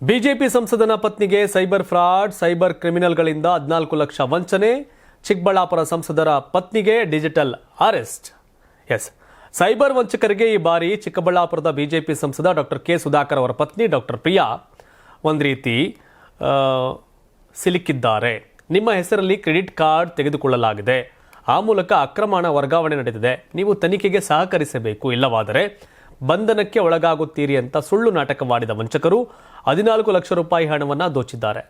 BJP ಸಂಸದನ ಪತ್ನಿಗೆ cyber fraud, cyber ಕ್ರಿಮಿನಲ್ಗಳಿಂದ 14 lakh ವಂಚನೆ. ಚಿಕ್ಕಬಳ್ಳಾಪುರ ಸಂಸದರ ಪತ್ನಿಗೆ ಡಿಜಿಟಲ್ ಅರೆಸ್ಟ್. ಸೈಬರ್ ವಂಚಕರಿಗೆ ಈ ಬಾರಿ ಚಿಕ್ಕಬಳ್ಳಾಪುರದ ಬಿಜೆಪಿ ಸಂಸದ ಡಾಕ್ಟರ್ ಕೆ ಸುಧಾಕರ್ ಅವರ ಪತ್ನಿ ಡಾಕ್ಟರ್ ಪ್ರಿಯಾ ಒಂದು ರೀತಿ ಸಿಲುಕಿದ್ದಾರೆ. ನಿಮ್ಮ ಹೆಸರಲ್ಲಿ ಕ್ರೆಡಿಟ್ ಕಾರ್ಡ್ ತೆಗೆದುಕೊಳ್ಳಲಾಗಿದೆ, ಆ ಮೂಲಕ ಅಕ್ರಮ ಹಣ ವರ್ಗಾವಣೆ ನಡೆದಿದೆ, ನೀವು ತನಿಖೆಗೆ ಸಹಕರಿಸಬೇಕು, ಇಲ್ಲವಾದರೆ ಬಂಧನಕ್ಕೆ ಒಳಗಾಗುತ್ತೀರಿ ಅಂತ ಸುಳ್ಳು ನಾಟಕವಾಡಿದ ವಂಚಕರು 14 ಲಕ್ಷ ರೂಪಾಯಿ ಹಣವನ್ನು ದೋಚಿದ್ದಾರೆ.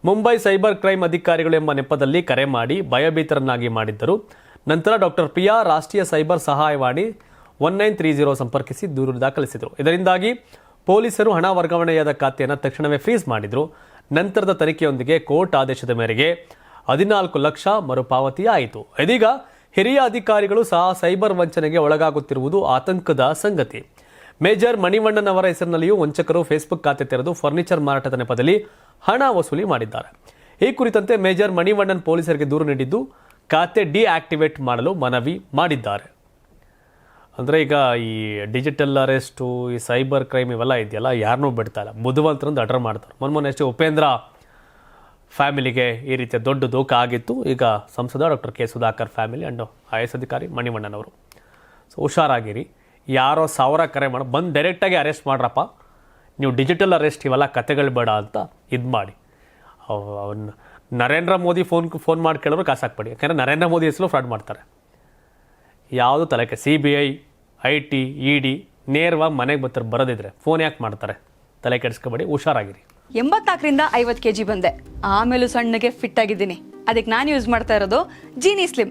ಮುಂಬೈ ಸೈಬರ್ ಕ್ರೈಮ್ ಅಧಿಕಾರಿಗಳು ಎಂಬ ನೆಪದಲ್ಲಿ ಕರೆ ಮಾಡಿ ಭಯಭೀತರನ್ನಾಗಿ ಮಾಡಿದ್ದರು. ನಂತರ ಡಾಕ್ಟರ್ ಪ್ರಿಯಾ ರಾಷ್ಟ್ರೀಯ ಸೈಬರ್ ಸಹಾಯವಾಣಿ 1930 ಸಂಪರ್ಕಿಸಿ ದೂರು ದಾಖಲಿಸಿದರು. ಇದರಿಂದಾಗಿ ಪೊಲೀಸರು ಹಣ ವರ್ಗಾವಣೆಯಾದ ಖಾತೆಯನ್ನು ತಕ್ಷಣವೇ ಫ್ರೀಸ್ ಮಾಡಿದರು. ನಂತರದ ತನಿಖೆಯೊಂದಿಗೆ ಕೋರ್ಟ್ ಆದೇಶದ ಮೇರೆಗೆ 14 ಲಕ್ಷ ಮರುಪಾವತಿಯಾಯಿತು. ಇದೀಗ ಹಿರಿಯ ಅಧಿಕಾರಿಗಳು ಸಹ ಸೈಬರ್ ವಂಚನೆಗೆ ಒಳಗಾಗುತ್ತಿರುವುದು ಆತಂಕದ ಸಂಗತಿ. ಮೇಜರ್ ಮಣಿವಣ್ಣನ್ ಅವರ ಹೆಸರಿನಲ್ಲಿಯೂ ವಂಚಕರು ಫೇಸ್ಬುಕ್ ಖಾತೆ ತೆರೆದು ಫರ್ನಿಚರ್ ಮಾರಾಟದ ನೆಪದಲ್ಲಿ ಹಣ ವಸೂಲಿ ಮಾಡಿದ್ದಾರೆ. ಈ ಕುರಿತಂತೆ ಮೇಜರ್ ಮಣಿವಣ್ಣನ್ ಪೊಲೀಸರಿಗೆ ದೂರು ನೀಡಿದ್ದು ಖಾತೆ ಡಿಆಕ್ಟಿವೇಟ್ ಮಾಡಲು ಮನವಿ ಮಾಡಿದ್ದಾರೆ. ಅಂದರೆ ಈಗ ಈ ಡಿಜಿಟಲ್ ಅರೆಸ್ಟು, ಈ ಸೈಬರ್ ಕ್ರೈಮ್ ಇವೆಲ್ಲ ಇದೆಯಲ್ಲ, ಯಾರನ್ನೂ ಬಿಡ್ತಾ ಇಲ್ಲ, ಬುದ್ಧಿವಂತರಂದು ಅಡ್ರ್ ಮಾಡ್ತಾರೆ. ಮೊನ್ನೆ ಅಷ್ಟೇ ಉಪೇಂದ್ರ ಫ್ಯಾಮಿಲಿಗೆ ಈ ರೀತಿಯ ದೊಡ್ಡ ದೋಖ ಆಗಿತ್ತು. ಈಗ ಸಂಸದ doctor K Sudhakar family and IAS ಅಧಿಕಾರಿ ಮಣಿವಣ್ಣನ್ ಅವರು. ಸೊ ಹುಷಾರಾಗಿರಿ. ಯಾರೋ 1000 ಕರೆ ಮಾಡಿ ಬಂದು ಡೈರೆಕ್ಟಾಗಿ ಅರೆಸ್ಟ್ ಮಾಡ್ರಪ್ಪ, ನೀವು ಡಿಜಿಟಲ್ ಅರೆಸ್ಟ್ ಇವೆಲ್ಲ ಕತೆಗಳು ಬೇಡ ಅಂತ ಇದು ಮಾಡಿ. ನರೇಂದ್ರ ಮೋದಿ ಫೋನ್ ಮಾಡಿ ಕೇಳೋರು ಕಾಸು ಹಾಕ್ಬೇಡಿ, ಯಾಕಂದರೆ ನರೇಂದ್ರ ಮೋದಿ ಹೆಸರು ಫ್ರಾಡ್ ಮಾಡ್ತಾರೆ. ಯಾವುದು ತಲೆಕೆ CBI, IT, ED ನೇರವಾಗಿ ಮನೆಗೆ ಬರೋದಿದ್ರೆ ಫೋನ್ ಯಾಕೆ ಮಾಡ್ತಾರೆ? ತಲೆ ಕೆಡಿಸ್ಕೊಬೇಡಿ, ಹುಷಾರಾಗಿರಿ. 84ರಿಂದ 50 kg ಬಂದೆ, ಆಮೇಲೂ ಸಣ್ಣಗೆ ಫಿಟ್ ಆಗಿದ್ದೀನಿ. ಅದಕ್ಕೆ ನಾನು ಯೂಸ್ ಮಾಡ್ತಾ ಇರೋದು ಜೀನಿ ಸ್ಲಿಮ್.